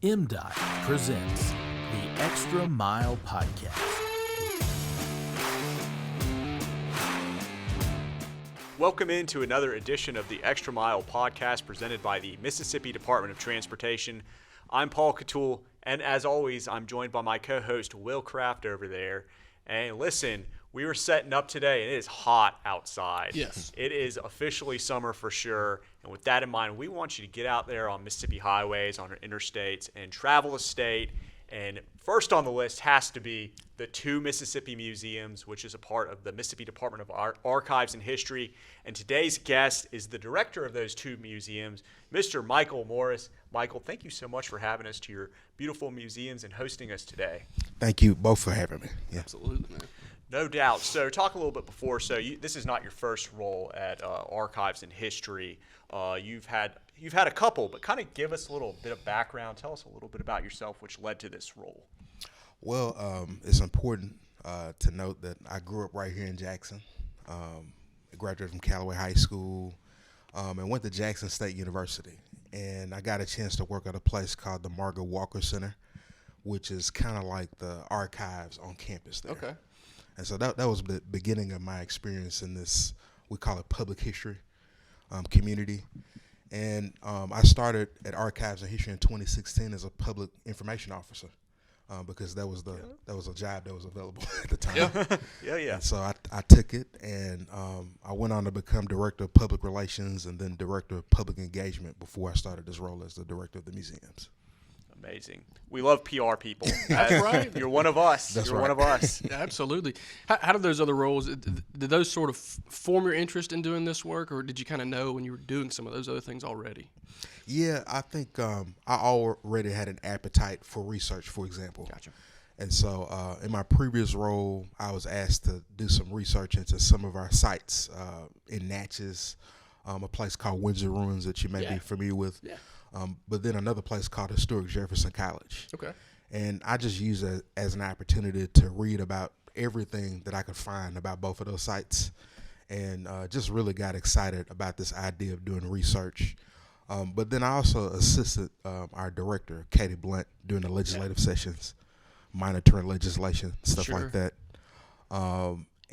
MDOT presents the Extra Mile Podcast. Welcome into another edition of the Extra Mile Podcast presented by the Mississippi Department of Transportation. I'm Paul Catul, and as always, I'm joined by my co-host Will Kraft over there. And listen, we were setting up today, and it is hot outside. Yes. It is officially summer for sure. And with that in mind, we want you to get out there on Mississippi highways, on our interstates, and travel the state. And first on the list has to be the two Mississippi museums, which is a part of the Mississippi Department of Archives and History. And today's guest is the director of those two museums, Mr. Michael Morris. Michael, thank you so much for having us to your beautiful museums and hosting us today. Thank you both for having me. Yeah. Absolutely, man. No doubt. So talk a little bit before. So this is not your first role at Archives and History. You've had a couple, but kind of give us a little bit of background. Tell us a little bit about yourself, which led to this role. Well, it's important to note that I grew up right here in Jackson. I graduated from Callaway High School and went to Jackson State University. And I got a chance to work at a place called the Margaret Walker Center, which is kind of like the archives on campus there. Okay. And so that was the beginning of my experience in this, we call it public history community. And I started at Archives and History in 2016 as a public information officer because that was a job that was available at the time. Yeah. And so I took it, and I went on to become director of public relations and then director of public engagement before I started this role as the director of the museums. Amazing. We love PR people. That's right. You're one of us. That's You're right. one of us. Absolutely. How did those other roles, did those sort of form your interest in doing this work, or did you kind of know when you were doing some of those other things already? Yeah, I think I already had an appetite for research, for example. Gotcha. And so in my previous role, I was asked to do some research into some of our sites in Natchez, a place called Windsor Ruins that you may be familiar with. Yeah. But then another place called Historic Jefferson College. Okay. And I just used it as an opportunity to read about everything that I could find about both of those sites, and just really got excited about this idea of doing research. But then I also assisted our director, Katie Blunt, during the legislative sessions, monitoring legislation, stuff Sure. like that.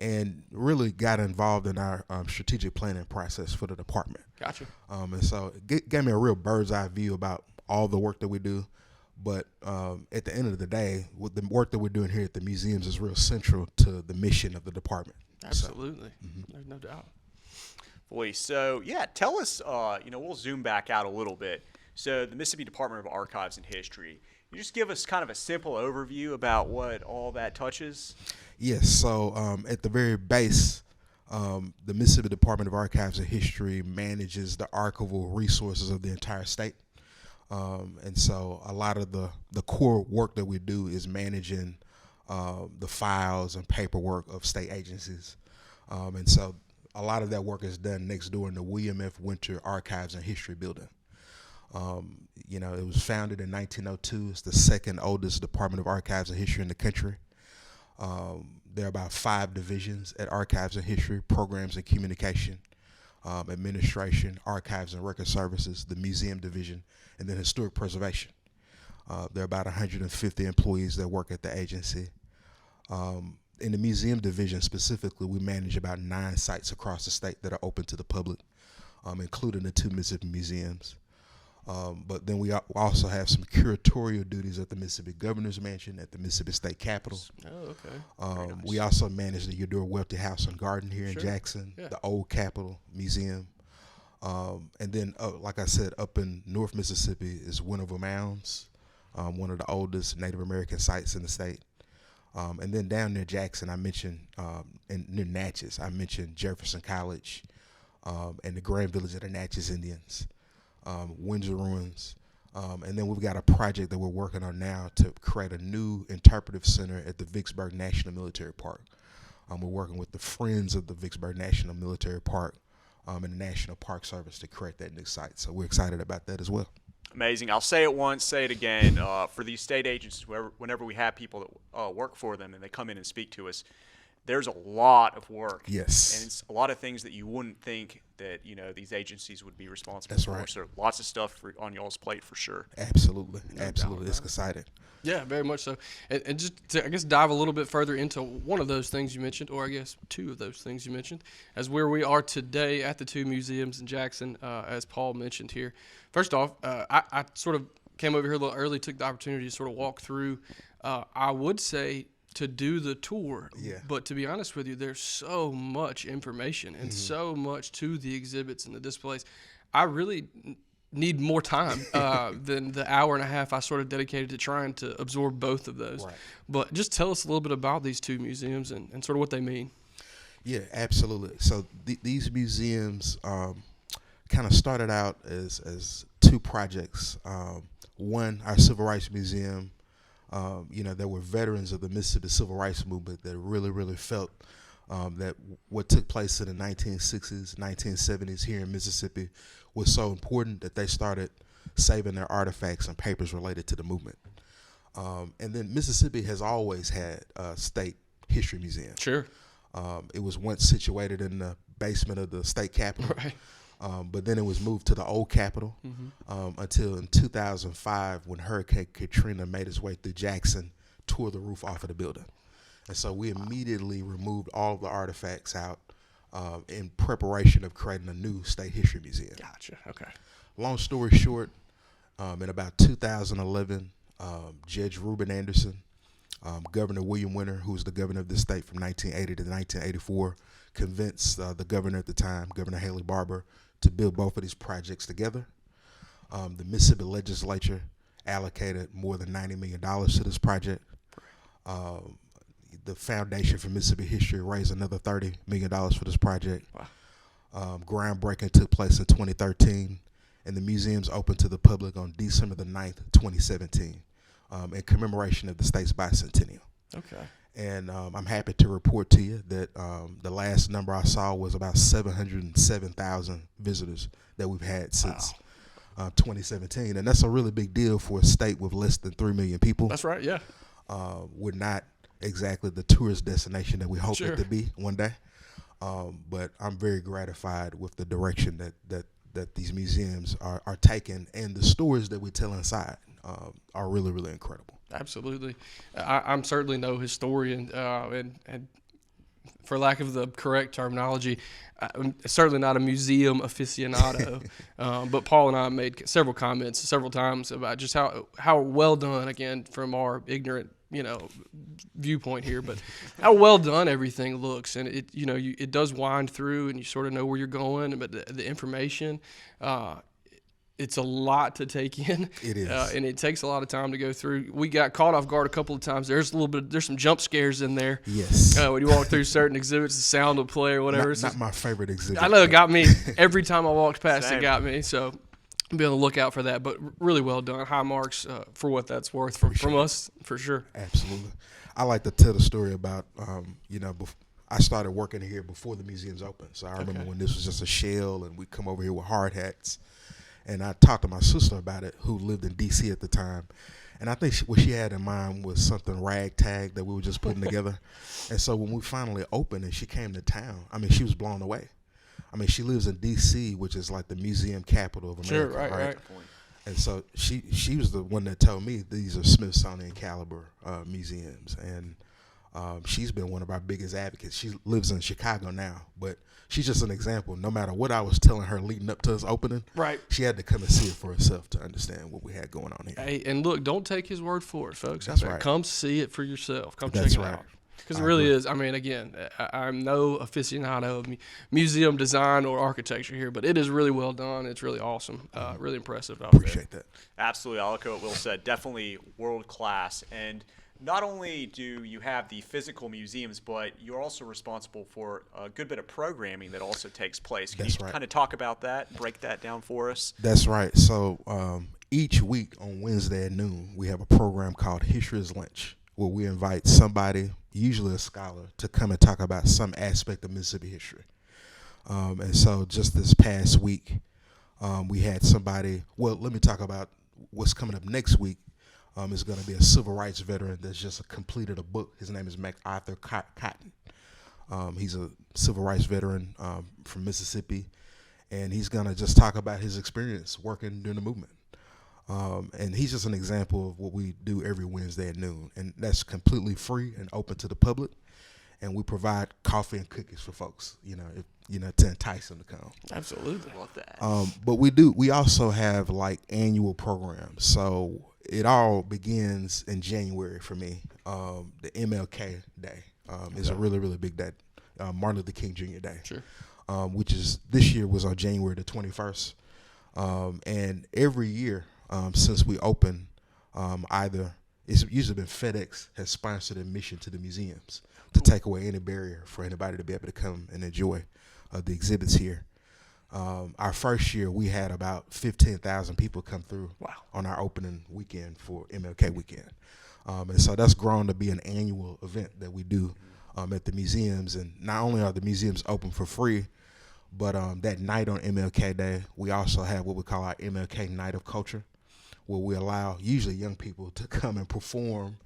And really got involved in our strategic planning process for the department. Gotcha. And so it gave me a real bird's eye view about all the work that we do. But at the end of the day, with the work that we're doing here at the museums is real central to the mission of the department. Absolutely. No doubt. Boy, so yeah, tell us, we'll zoom back out a little bit. So the Mississippi Department of Archives and History, you just give us kind of a simple overview about what all that touches? Yes. So at the very base, the Mississippi Department of Archives and History manages the archival resources of the entire state. And so a lot of the core work that we do is managing the files and paperwork of state agencies. And so a lot of that work is done next door in the William F. Winter Archives and History building. It was founded in 1902. It's the second oldest Department of Archives and History in the country. There are about 5 divisions at Archives and History: Programs and Communication, Administration, Archives and Record Services, the Museum Division, and then Historic Preservation. There are about 150 employees that work at the agency. In the Museum Division specifically, we manage about 9 sites across the state that are open to the public, including the 2 Mississippi museums. But then we also have some curatorial duties at the Mississippi Governor's Mansion, at the Mississippi State Capitol. Oh, okay. Nice. We also manage the Eudora Welty House and Garden here in Jackson, the Old Capitol Museum. And then, like I said, up in North Mississippi is Winterville Mounds, one of the oldest Native American sites in the state. And then down near Jackson, I mentioned, and near Natchez, I mentioned Jefferson College and the Grand Village of the Natchez Indians. Windsor Ruins, and then we've got a project that we're working on now to create a new interpretive center at the Vicksburg National Military Park. We're working with the Friends of the Vicksburg National Military Park and the National Park Service to create that new site. So we're excited about that as well. Amazing. I'll say it once, say it again. For these state agencies, whenever we have people that work for them and they come in and speak to us, there's a lot of work. Yes. And it's a lot of things that you wouldn't think that, these agencies would be responsible That's for. right. So lots of stuff on y'all's plate for sure. Absolutely. doubt Absolutely. It's about exciting. Yeah, very much so. And just to, I guess, dive a little bit further into one of those things you mentioned, or I guess two of those things you mentioned, as where we are today at the two museums in Jackson, as Paul mentioned here. First off, I sort of came over here a little early, took the opportunity to sort of walk through. I would say to do the tour, Yeah. but to be honest with you, there's so much information and so much to the exhibits and the displays. I really need more time than the hour and a half I sort of dedicated to trying to absorb both of those. Right. But just tell us a little bit about these two museums and sort of what they mean. Yeah, absolutely. So these museums kind of started out as two projects. One, our Civil Rights Museum. There were veterans of the Mississippi Civil Rights Movement that really felt that what took place in the 1960s, 1970s here in Mississippi was so important that they started saving their artifacts and papers related to the movement. And then Mississippi has always had a state history museum. Sure. It was once situated in the basement of the state capitol. Right. But then it was moved to the old Capitol until in 2005 when Hurricane Katrina made its way through Jackson, tore the roof off of the building. And so we immediately removed all of the artifacts out in preparation of creating a new state history museum. Gotcha. Okay. Long story short, in about 2011, Judge Reuben Anderson, Governor William Winter, who was the governor of the state from 1980 to 1984, convinced the governor at the time, Governor Haley Barbour, to build both of these projects together. The Mississippi legislature allocated more than $90 million to this project. The Foundation for Mississippi History raised another $30 million for this project. Wow. Groundbreaking took place in 2013, and the museum's opened to the public on December the 9th, 2017, in commemoration of the state's bicentennial. Okay. And I'm happy to report to you that the last number I saw was about 707,000 visitors that we've had since 2017. And that's a really big deal for a state with less than 3 million people. That's right. Yeah. We're not exactly the tourist destination that we hope Sure. it to be one day. But I'm very gratified with the direction that these museums are taking, and the stories that we tell inside are really incredible. Absolutely. I'm certainly no historian, and for lack of the correct terminology, I'm certainly not a museum aficionado. But Paul and I made several comments several times about just how well done, again, from our ignorant, viewpoint here, but how well done everything looks, and it does wind through, and you sort of know where you're going, but the information. It's a lot to take in. It is. And it takes a lot of time to go through. We got caught off guard a couple of times. There's some jump scares in there. Yes. When you walk through certain exhibits, the sound will play or whatever. Not my favorite exhibit. I know it got me every time I walked past. Same. It got me. So be on the lookout for that. But really well done. High marks for what that's worth from us, for sure. Absolutely. I like to tell the story about, I started working here before the museum's open. So I remember when this was just a shell and we'd come over here with hard hats. And I talked to my sister about it, who lived in D.C. at the time. And I think what she had in mind was something ragtag that we were just putting together. And so when we finally opened and she came to town, she was blown away. She lives in D.C., which is like the museum capital of America. Sure, right. And so she was the one that told me these are Smithsonian caliber museums. And she's been one of our biggest advocates. She lives in Chicago now, but she's just an example. No matter what I was telling her leading up to us opening, Right. she had to come and see it for herself to understand what we had going on here. Hey, and look, don't take his word for it, folks. That's right. Come see it for yourself. Come That's check it right. out. Because I it really agree. is. Again, I'm no aficionado of museum design or architecture here, but it is really well done. It's really awesome. Really impressive out Appreciate that. Absolutely. I'll echo what Will said. Definitely world class. And not only do you have the physical museums, but you're also responsible for a good bit of programming that also takes place. Can That's you right. kind of talk about that, break that down for us? That's right. So each week on Wednesday at noon, we have a program called History is Lunch, where we invite somebody, usually a scholar, to come and talk about some aspect of Mississippi history. And so just this past week, we had somebody, well, let me talk about what's coming up next week. Is going to be a civil rights veteran that's just completed a book. His name is MacArthur Cotton. He's a civil rights veteran from Mississippi, and he's going to just talk about his experience working during the movement. And he's just an example of what we do every Wednesday at noon, and that's completely free and open to the public. And we provide coffee and cookies for folks, to entice them to come. Absolutely. Love that. But we also have like annual programs. So it all begins in January for me. The MLK Day is a really, really big day. Martin Luther King Jr. Day. Sure. Which is this year was on January the 21st. And every year since we opened, either it's usually been FedEx has sponsored admission to the museums to take away any barrier for anybody to be able to come and enjoy the exhibits here. Our first year, we had about 15,000 people come through on our opening weekend for MLK weekend. And so that's grown to be an annual event that we do at the museums. And not only are the museums open for free, but that night on MLK Day, we also have what we call our MLK Night of Culture, where we allow usually young people to come and perform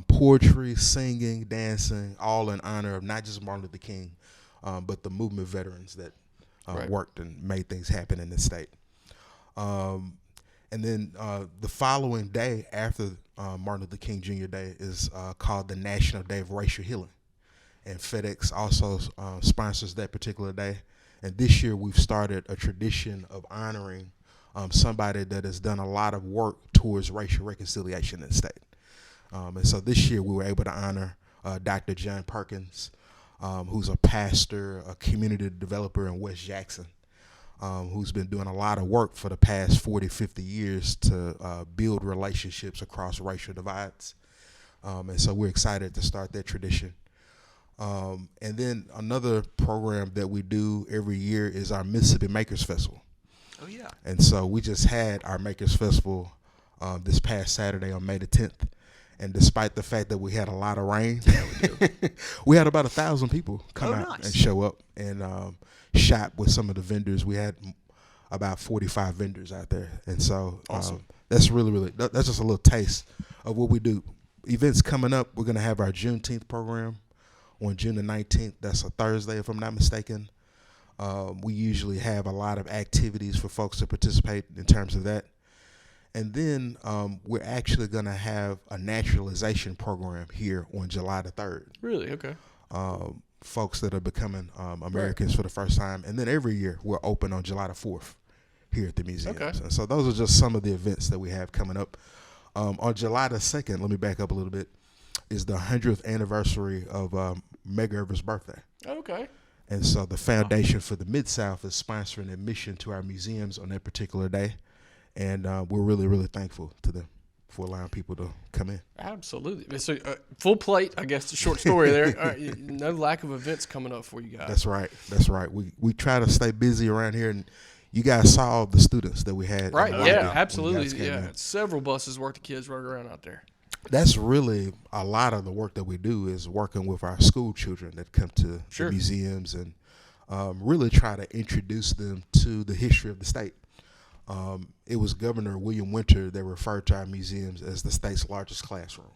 poetry, singing, dancing, all in honor of not just Martin Luther King, but the movement veterans that worked and made things happen in this state. And then the following day after Martin Luther King Jr. Day is called the National Day of Racial Healing. And FedEx also sponsors that particular day. And this year we've started a tradition of honoring somebody that has done a lot of work towards racial reconciliation in the state. And so this year we were able to honor Dr. John Perkins, who's a pastor, a community developer in West Jackson, who's been doing a lot of work for the past 40, 50 years to build relationships across racial divides. And so we're excited to start that tradition. And then another program that we do every year is our Mississippi Makers Festival. Oh, yeah. And so we just had our Makers Festival this past Saturday on May the 10th. And despite the fact that we had a lot of rain, we had about 1,000 people come out and show up and shop with some of the vendors. We had about 45 vendors out there. And so that's really, that's just a little taste of what we do. Events coming up, we're going to have our Juneteenth program on June the 19th. That's a Thursday, if I'm not mistaken. We usually have a lot of activities for folks to participate in terms of that. And then we're actually going to have a naturalization program here on July the 3rd. Really? Okay. Folks that are becoming Americans for the first time. And then every year we're open on July the 4th here at the museums. Okay. And so those are just some of the events that we have coming up. On July the 2nd, let me back up a little bit, is the 100th anniversary of Medgar Evers' birthday. Okay. And so the Foundation for the Mid-South is sponsoring admission to our museums on that particular day. And we're really, really thankful to them for allowing people to come in. Absolutely. So full plate, I guess, the short story there. No lack of events coming up for you guys. That's right. That's right. We try to stay busy around here, and you guys saw all the students that we had. Right. Yeah, absolutely. Yeah. Several buses worth of kids running around out there. That's really a lot of the work that we do is working with our school children that come to the museums and really try to introduce them to the history of the state. It was Governor William Winter that referred to our museums as the state's largest classroom.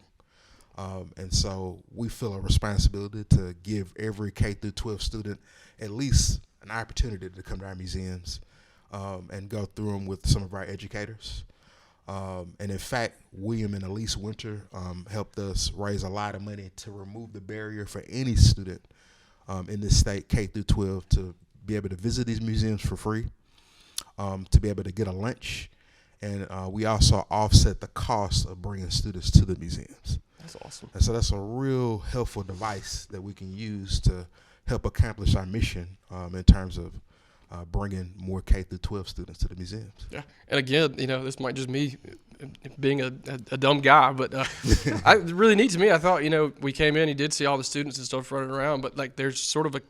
And so we feel a responsibility to give every K through 12 student at least an opportunity to come to our museums and go through them with some of our educators. And in fact, William and Elise Winter helped us raise a lot of money to remove the barrier for any student in this state, K through 12, to be able to visit these museums for free, to be able to get a lunch, and we also offset the cost of bringing students to the museums. That's awesome. And so that's a real helpful device that we can use to help accomplish our mission in terms of bringing more K through 12 students to the museums. Yeah, and again, this might just me being a dumb guy, but I really neat to me. I thought, we came in, you did see all the students and stuff running around, but like there's sort of a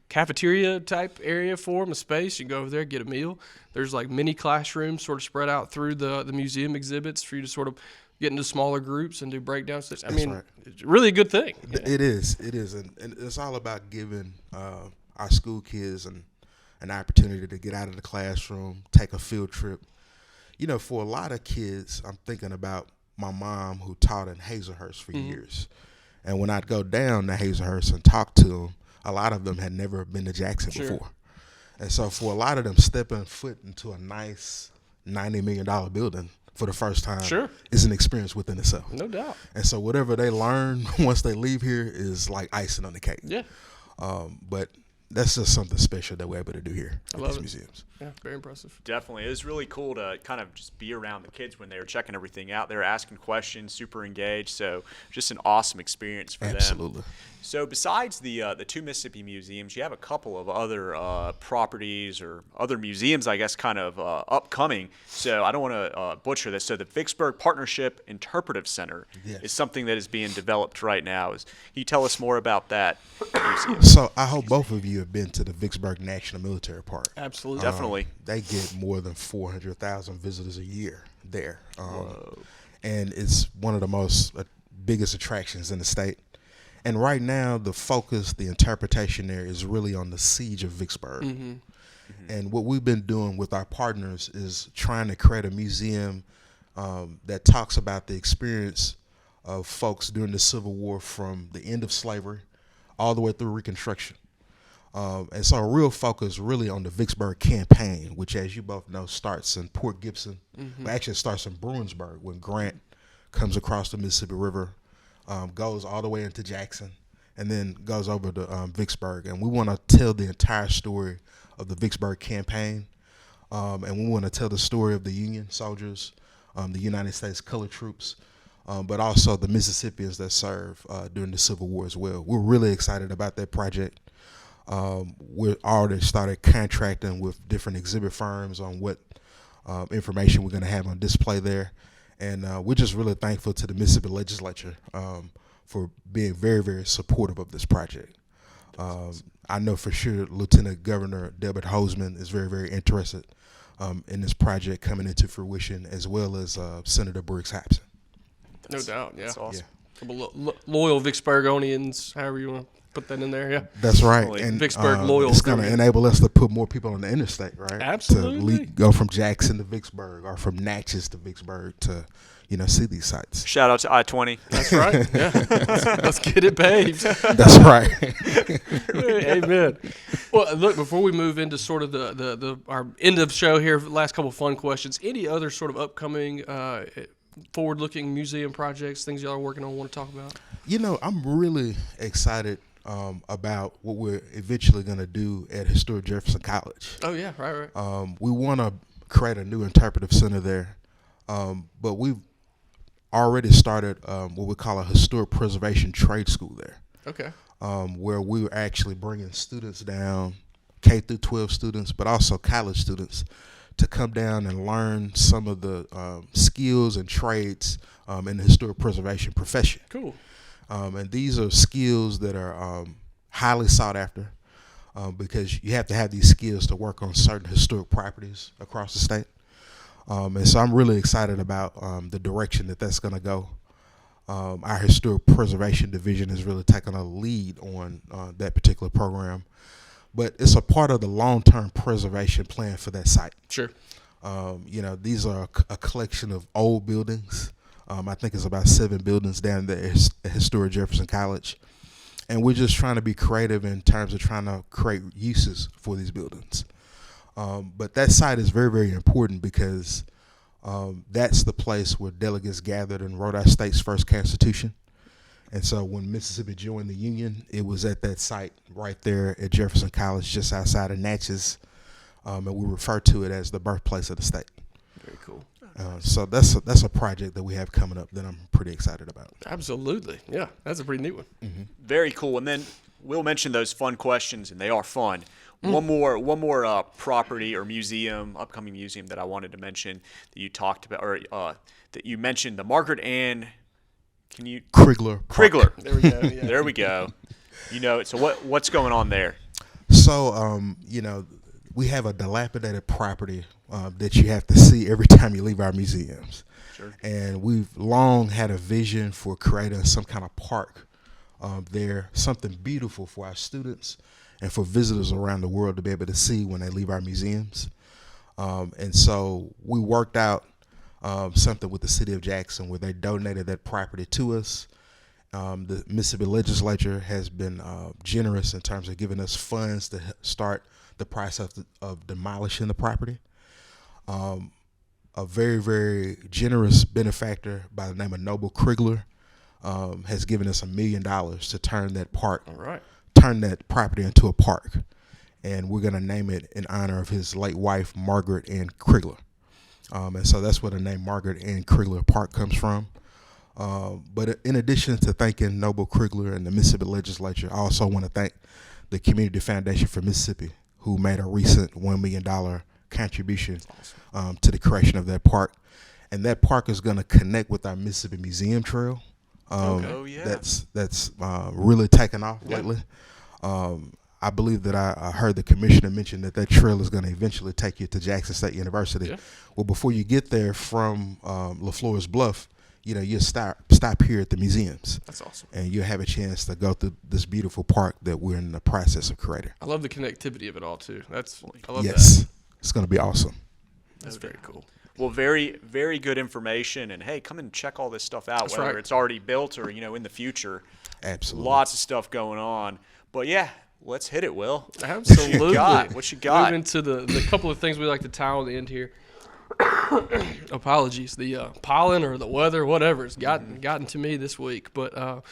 cafeteria type area for them, a space. You can go over there, get a meal. There's like mini classrooms sort of spread out through the museum exhibits for you to sort of get into smaller groups and do breakdowns. I mean, it's really a good thing. It is, and it's all about giving our school kids an opportunity to get out of the classroom, take a field trip. For a lot of kids, I'm thinking about my mom who taught in Hazelhurst for years. And when I'd go down to Hazelhurst and talk to them, a lot of them had never been to Jackson Sure. before. And so for a lot of them, stepping foot into a nice $90 million building for the first time Sure. is an experience within itself. No doubt. And so whatever they learn once they leave here is like icing on the cake. Yeah. But that's just something special that we're able to do here at love these it. museums. Yeah. Very impressive. Definitely. It was really cool to kind of just be around the kids when they were checking everything out. They were asking questions, super engaged. So just an awesome experience for them. Absolutely. So besides the two Mississippi museums, you have a couple of other properties or other museums, I guess, kind of upcoming. So I don't want to butcher this. So the Vicksburg Partnership Interpretive Center Yes. is something that is being developed right now. Can you tell us more about that museum? So I hope both of you have been to the Vicksburg National Military Park. Absolutely. Definitely. They get more than 400,000 visitors a year there. And it's one of the most biggest attractions in the state. And right now, the focus, the interpretation there is really on the siege of Vicksburg. And what we've been doing with our partners is trying to create a museum that talks about the experience of folks during the Civil War from the end of slavery all the way through Reconstruction. And so a real focus really on the Vicksburg campaign, which, as you both know, starts in Port Gibson. But actually it starts in Bruinsburg when Grant comes across the Mississippi River, goes all the way into Jackson, and then goes over to Vicksburg. And we want to tell the entire story of the Vicksburg campaign. And we want to tell the story of the Union soldiers, the United States colored troops, but also the Mississippians that served during the Civil War as well. We're really excited about that project. We're already started contracting with different exhibit firms on what information we're going to have on display there. And we're just really thankful to the Mississippi Legislature for being very, very supportive of this project. I know for sure Lieutenant Governor Delbert Hosemann is very, very interested in this project coming into fruition, as well as Senator Briggs Hapson. No doubt. Yeah. That's awesome. Couple loyal Vicksburgonians, however you want to put that in there. Yeah. That's right. Definitely. And Vicksburg loyal it's going to group. enable us to put more people on the interstate, right? Absolutely. Go from Jackson to Vicksburg, or from Natchez to Vicksburg to, see these sites. Shout out to I-20. That's right. Yeah. Let's get it paved. That's right. Amen. Well, look, before we move into sort of the our end of show here, last couple fun questions. Any other sort of upcoming forward-looking museum projects, things y'all are working on, want to talk about? I'm really excited about what we're eventually going to do at Historic Jefferson College. Oh yeah, right. We want to create a new interpretive center there, but we've already started what we call a historic preservation trade school there, Okay. where we're actually bringing students down, K through 12 students, but also college students, to come down and learn some of the skills and trades in the historic preservation profession. Cool. And these are skills that are highly sought after because you have to have these skills to work on certain historic properties across the state. And so I'm really excited about the direction that that's going to go. Our historic preservation division is really taking a lead on that particular program. But it's a part of the long-term preservation plan for that site. Sure. These are a collection of old buildings. I think it's about 7 buildings down there at Historic Jefferson College. And we're just trying to be creative in terms of trying to create uses for these buildings. But that site is very, very important because that's the place where delegates gathered and wrote our state's first constitution. And so when Mississippi joined the Union, it was at that site right there at Jefferson College, just outside of Natchez. And we refer to it as the birthplace of the state. Very cool. So that's a project that we have coming up that I'm pretty excited about. Absolutely. Yeah, that's a pretty neat one. Very cool. And then we'll mention those fun questions, and they are fun. One more property or upcoming museum that I wanted to mention that you talked about, or that you mentioned, the Margaret Ann. Krigler Park. Krigler. There we go. Yeah. There we go. So what's going on there? So we have a dilapidated property that you have to see every time you leave our museums. Sure. And we've long had a vision for creating some kind of park there, something beautiful for our students and for visitors around the world to be able to see when they leave our museums. And so we worked out something with the city of Jackson where they donated that property to us. The Mississippi legislature has been generous in terms of giving us funds to start the process of demolishing the property. A very, very generous benefactor by the name of Noble Krigler has given us $1 million to turn that property into a park. And we're going to name it in honor of his late wife, Margaret Ann Krigler. And so that's where the name Margaret Ann Krigler Park comes from. But in addition to thanking Noble Krigler and the Mississippi legislature, I also want to thank the Community Foundation for Mississippi, who made a recent $1 million contribution to the creation of that park. And that park is going to connect with our Mississippi Museum Trail. That's really taken off lately. I believe that I heard the commissioner mention that trail is going to eventually take you to Jackson State University. Yeah. Well, before you get there from LaFleur's Bluff, you stop here at the museums. That's awesome. And you'll have a chance to go through this beautiful park that we're in the process of creating. I love the connectivity of it all, too. I love that. Yes. It's going to be awesome. That's very cool. Well, very, very good information. And, hey, come and check all this stuff out, That's whether right. it's already built or, in the future. Absolutely. Lots of stuff going on. But, yeah, let's hit it, Will. Absolutely. What you got? Moving to the couple of things we like to tie on the end here. Apologies. The pollen or the weather, whatever, it's gotten to me this week. But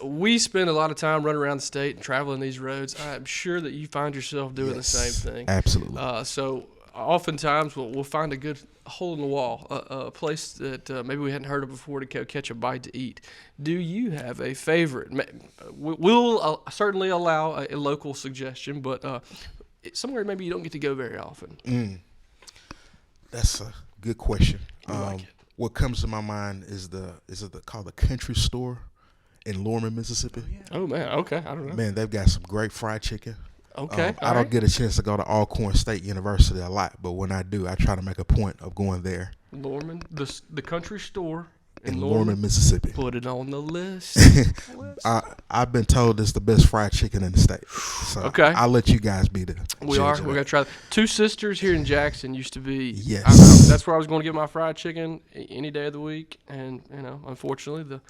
we spend a lot of time running around the state and traveling these roads. I'm sure that you find yourself doing the same thing. Absolutely. So oftentimes we'll find a good hole in the wall, a place that maybe we hadn't heard of before to go catch a bite to eat. Do you have a favorite? We'll certainly allow a local suggestion, but somewhere maybe you don't get to go very often. That's a good question. Like it. What comes to my mind is called the Country Store in Lorman, Mississippi. Oh man, okay, I don't know. Man, they've got some great fried chicken. Okay, I don't get a chance to go to Alcorn State University a lot, but when I do, I try to make a point of going there. Lorman, the Country Store in Lorman, Mississippi. Put it on the list. I've been told it's the best fried chicken in the state. So okay. I'll let you guys be the We are. We're going to try that. Two Sisters here in Jackson used to be. Yes. That's where I was going to get my fried chicken any day of the week. And, unfortunately,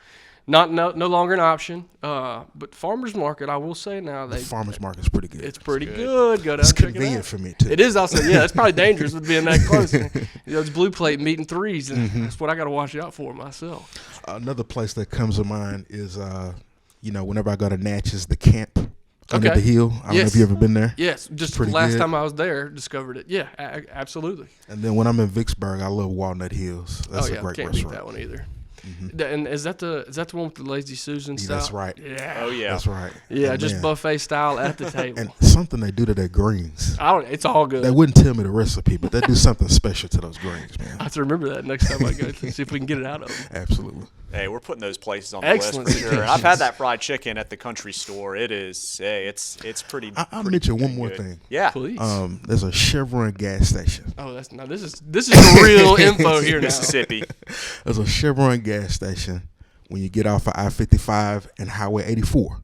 no longer an option. But Farmers Market, I will say now. The Farmers Market's pretty good. It's pretty good. Go down it's and check convenient it out. for me, too. It is also, yeah, it's probably dangerous with being that close. It's blue plate meat and threes. And that's what I got to watch out for myself. Another place that comes to mind is, whenever I go to Natchez, the camp under the hill. I don't know if you ever been there. Yes, just the last time I was there, discovered it. Yeah, absolutely. And then when I'm in Vicksburg, I love Walnut Hills. That's a great can't restaurant. beat that one either. And is that the one with the Lazy Susan style? That's right. Yeah. Oh yeah. That's right. Yeah, and just buffet style at the table. And something they do to their greens. It's all good. They wouldn't tell me the recipe, but they do something special to those greens, man. I have to remember that next time I go to see if we can get it out of them. Absolutely. Hey, we're putting those places on the list for sure. I've had that fried chicken at the Country Store. It is, it's pretty. I'll mention one more thing. Yeah, please. There's a Chevron gas station. Oh, this is the real info here now. Mississippi. There's a Chevron gas station when you get off of I-55 and Highway 84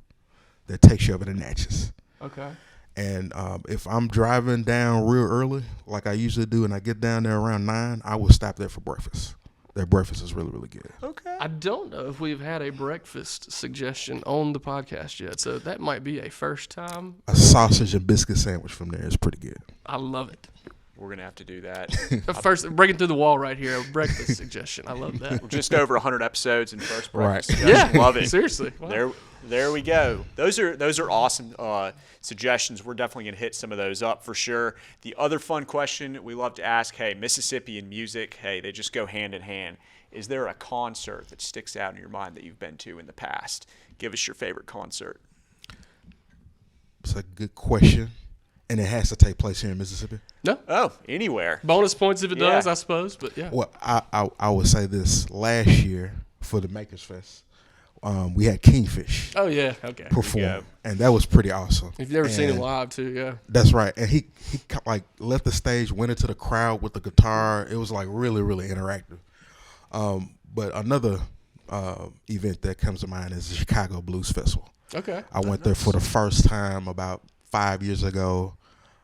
that takes you over to Natchez. Okay. And if I'm driving down real early, like I usually do, and I get down there around 9, I will stop there for breakfast. Their breakfast is really, really good. Okay. I don't know if we've had a breakfast suggestion on the podcast yet, so that might be a first time. A sausage and biscuit sandwich from there is pretty good. I love it. We're going to have to do that. First, breaking through the wall right here, a breakfast suggestion. I love that. We're just over 100 episodes in first breakfast. Right. Suggestion. Love it. Seriously. Wow. There we go. Those are awesome suggestions. We're definitely going to hit some of those up for sure. The other fun question we love to ask, hey, Mississippi and music, hey, they just go hand in hand. Is there a concert that sticks out in your mind that you've been to in the past? Give us your favorite concert. It's a good question. And it has to take place here in Mississippi? No. Oh, anywhere. Bonus points if it does, I suppose. But yeah. Well, I would say this. Last year for the Makers Fest, we had Kingfish. Oh yeah, okay. Perform, and that was pretty awesome. If you've never seen him live, too, yeah. That's right. And he like left the stage, went into the crowd with the guitar. It was like really, really interactive. But another event that comes to mind is the Chicago Blues Festival. Okay. I went there for the first time about 5 years ago,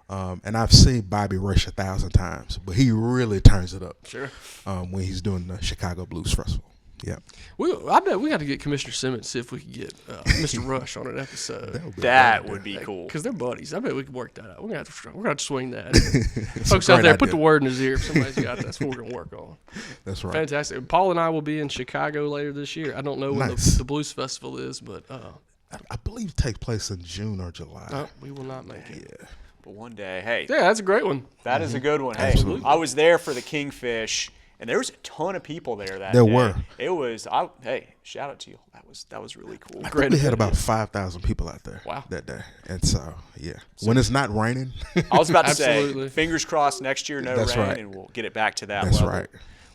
and I've seen Bobby Rush 1,000 times, but he really turns it up. Sure. When he's doing the Chicago Blues Festival. Yeah. I bet we got to get Commissioner Simmons, see if we could get Mr. Rush on an episode. That would be cool. Because they're buddies. I bet we could work that out. We're going to have to swing that. Folks out there, put the word in his ear if somebody's got that. That's what we're going to work on. That's right. Fantastic. Paul and I will be in Chicago later this year. I don't know when the Blues Festival is, but I believe it takes place in June or July. we will not make it. Yeah. But one day, hey, Yeah, that's a great one. that is a good one. Hey, Absolutely. I was there for the Kingfish, and there was a ton of people there that There day. were. It was. Hey, shout out to you. That was really cool. I think we had about 5,000 people out there Wow. that day. And so, yeah. When it's not raining, I was about to Absolutely. say, fingers crossed next year, no That's rain, right. and we'll get it back to that That's level. right.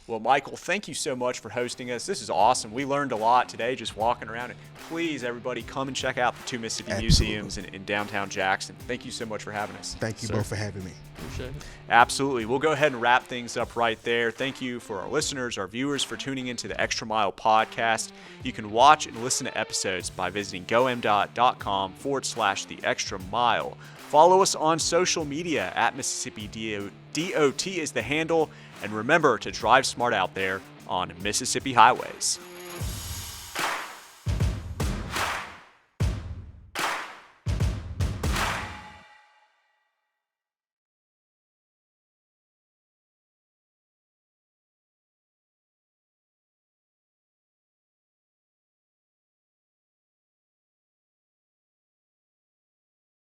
Well, Michael, thank you so much for hosting us. This is awesome. We learned a lot today just walking around. And please, everybody, come and check out the two Mississippi Absolutely. museums in downtown Jackson. Thank you so much for having us. thank you both for having me. Appreciate it. Absolutely. We'll go ahead and wrap things up right there. Thank you for our listeners, our viewers, for tuning into the Extra Mile podcast. You can watch and listen to episodes by visiting gomdot.com/the extra mile. Follow us on social media at Mississippi DOT is the handle. And remember to drive smart out there on Mississippi highways.